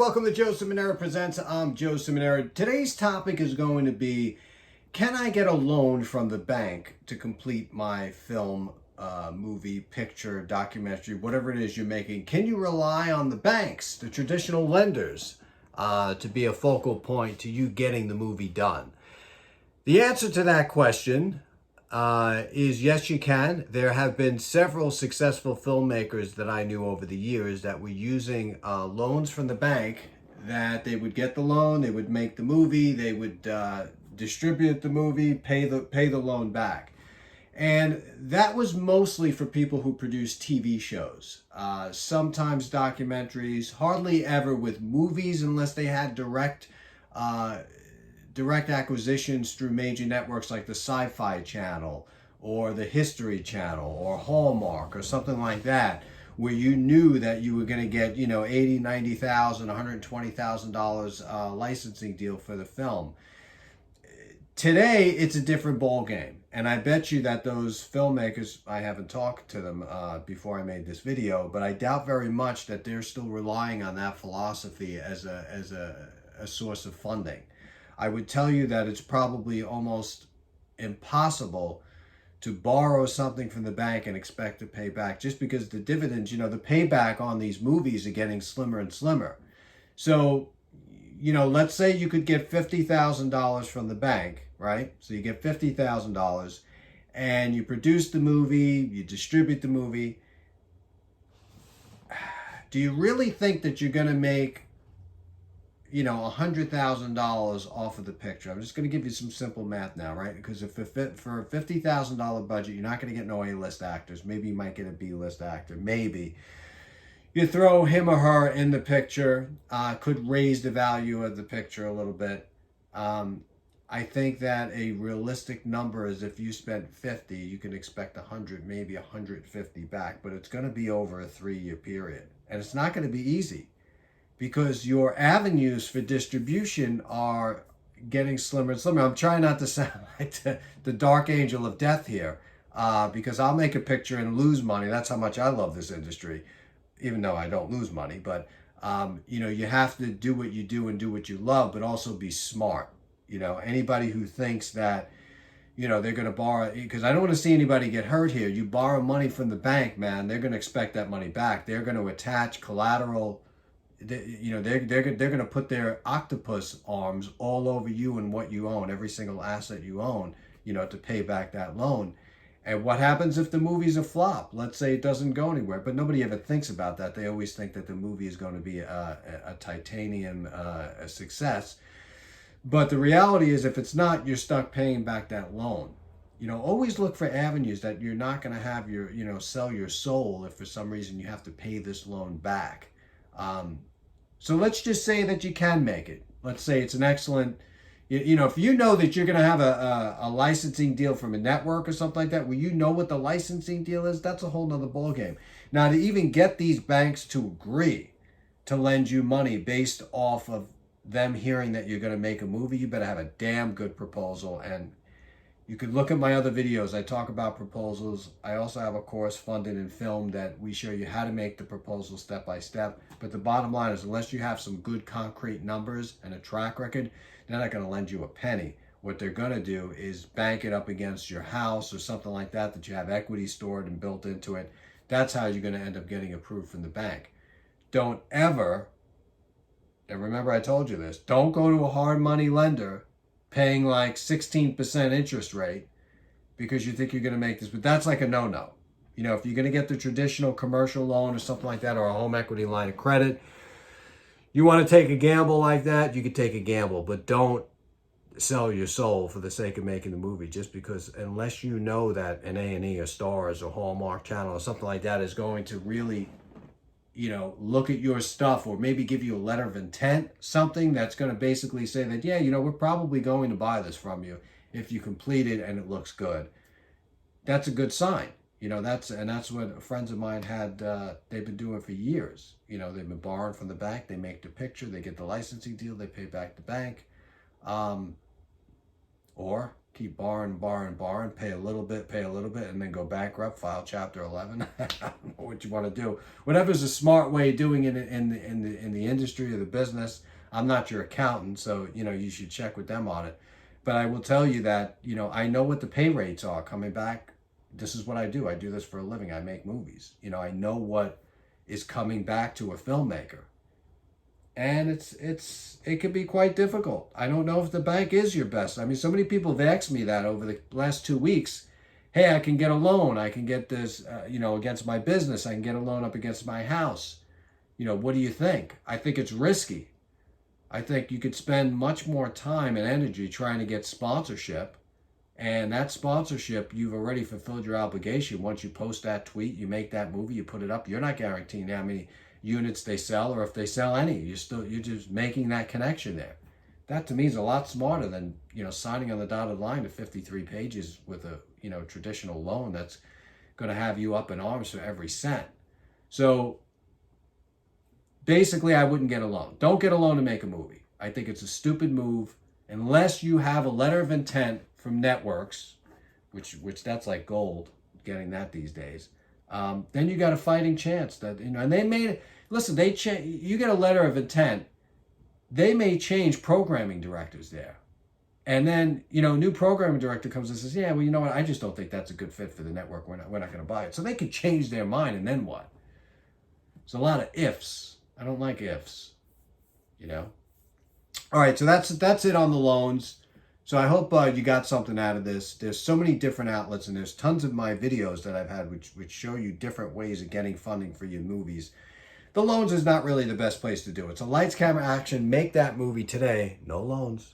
welcome to Joe Seminara Presents. I'm Joe Seminara. Today's topic is going to be, can I get a loan from the bank to complete my film, movie, picture, documentary, whatever it is you're making? Can you rely on the banks, the traditional lenders, to be a focal point to you getting the movie done? The answer to that question is yes, you can. There have been several successful filmmakers that I knew over the years that were using loans from the bank, that they would get the loan, they would make the movie, they would distribute the movie, pay the loan back. And that was mostly for people who produced TV shows, sometimes documentaries, hardly ever with movies unless they had direct acquisitions through major networks like the Sci-Fi Channel or the History Channel or Hallmark or something like that, where you knew that you were going to get, $80,000, $90,000, $120,000 licensing deal for the film. Today, it's a different ball game. And I bet you that those filmmakers, I haven't talked to them before I made this video, but I doubt very much that they're still relying on that philosophy as a source of funding. I would tell you that it's probably almost impossible to borrow something from the bank and expect to pay back, just because the dividends, the payback on these movies are getting slimmer and slimmer. So, let's say you could get $50,000 from the bank, right? So you get $50,000 and you produce the movie, you distribute the movie. Do you really think that you're going to make $100,000 off of the picture? I'm just going to give you some simple math now, right? Because if for a $50,000 budget, you're not going to get no A-list actors. Maybe you might get a B-list actor. Maybe. You throw him or her in the picture, could raise the value of the picture a little bit. I think that a realistic number is if you spent 50, you can expect 100, maybe 150 back, but it's going to be over a 3-year period. And it's not going to be easy, because your avenues for distribution are getting slimmer and slimmer. I'm trying not to sound like the dark angel of death here, because I'll make a picture and lose money. That's how much I love this industry, even though I don't lose money. But, you have to do what you do and do what you love, but also be smart. Anybody who thinks that, they're going to borrow, because I don't want to see anybody get hurt here. You borrow money from the bank, man, they're going to expect that money back. They're going to attach collateral. They're going to put their octopus arms all over you and what you own, every single asset you own, to pay back that loan. And what happens if the movie's a flop? Let's say it doesn't go anywhere, but nobody ever thinks about that. They always think that the movie is going to be a titanium a success. But the reality is, if it's not, you're stuck paying back that loan. Always look for avenues that you're not going to have your, sell your soul if for some reason you have to pay this loan back. So let's just say that you can make it. Let's say it's an excellent, if you know that you're going to have a licensing deal from a network or something like that, where you know what the licensing deal is, that's a whole nother ballgame. Now, to even get these banks to agree to lend you money based off of them hearing that you're going to make a movie, you better have a damn good proposal. And you could look at my other videos. I talk about proposals. I also have a course funded in film that we show you how to make the proposal step by step. But the bottom line is, unless you have some good concrete numbers and a track record, they're not going to lend you a penny. What they're going to do is bank it up against your house or something like that you have equity stored and built into it. That's how you're going to end up getting approved from the bank. Don't ever, and remember I told you this, don't go to a hard money lender paying like 16% interest rate because you think you're going to make this. But that's like a no-no. If you're going to get the traditional commercial loan or something like that, or a home equity line of credit, you want to take a gamble like that, you could take a gamble. But don't sell your soul for the sake of making the movie, just because, unless you know that an A&E or Stars or Hallmark Channel or something like that is going to really look at your stuff, or maybe give you a letter of intent, something that's going to basically say that, yeah, we're probably going to buy this from you if you complete it and it looks good. That's a good sign. That's what friends of mine had, they've been doing for years. They've been borrowing from the bank, they make the picture, they get the licensing deal, they pay back the bank. Or keep borrowing, pay a little bit, and then go bankrupt, file Chapter 11. I don't know what you want to do. Whatever's a smart way of doing it in the industry or the business. I'm not your accountant, so you should check with them on it. But I will tell you that I know what the pay rates are coming back. This is what I do. I do this for a living. I make movies. I know what is coming back to a filmmaker. And it can be quite difficult. I don't know if the bank is your best. I mean, so many people have asked me that over the last 2 weeks. Hey, I can get a loan. I can get this, against my business. I can get a loan up against my house. What do you think? I think it's risky. I think you could spend much more time and energy trying to get sponsorship. And that sponsorship, you've already fulfilled your obligation. Once you post that tweet, you make that movie, you put it up. You're not guaranteeing how many units they sell or if they sell any. You're just making that connection there. That to me is a lot smarter than signing on the dotted line to 53 pages with a traditional loan that's going to have you up in arms for every cent. So basically, I wouldn't get a loan. Don't get a loan to make a movie. I think it's a stupid move unless you have a letter of intent from networks, which that's like gold, getting that these days. Then you got a fighting chance that and they made. Listen, you get a letter of intent. They may change programming directors there, and then new programming director comes and says, "Yeah, well, you know what? I just don't think that's a good fit for the network. We're not going to buy it." So they could change their mind, and then what? There's a lot of ifs. I don't like ifs. All right, so that's it on the loans. So I hope you got something out of this. There's so many different outlets, and there's tons of my videos that I've had which show you different ways of getting funding for your movies. The loans is not really the best place to do it. So lights, camera, action, make that movie today. No loans.